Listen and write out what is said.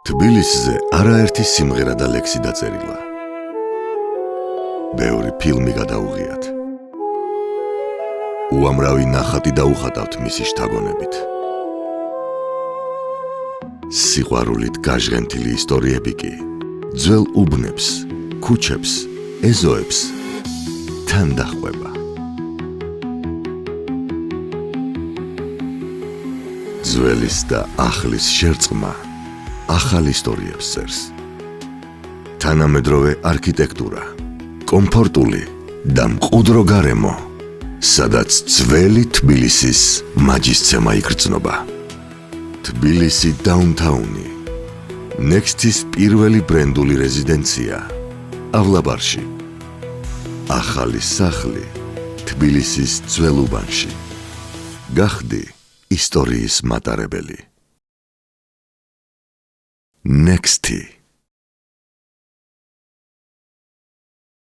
თბილისზე არაერთი სიმღერა და ლექსი დაწერილა. ბევრი ფილმი გადაუღიათ. უამრავი ნახატი დაუხატავთ მისი შთაგონებით. სიყვარულით გაჟღენთილი ისტორიები კი ძველ უბნებს, ქუჩებს, ეზოებს თან დაჰყვება. ძველის და ახლის შერწყმა ახალ ისტორიებს წერს. თანამედროვე არქიტექტურა, კომფორტული და მყუდრო გარემო, სადაც ძველი თბილისის მაჯისცემა იგრძნობა. თბილისი დაუნთაუნი, ნექსტის პირველი ბრენდული რეზიდენცია, ავლაბარში. ახალი სახლი თბილისის ძველ უბანში. გახდი ისტორიის მატარებელი. Nexty.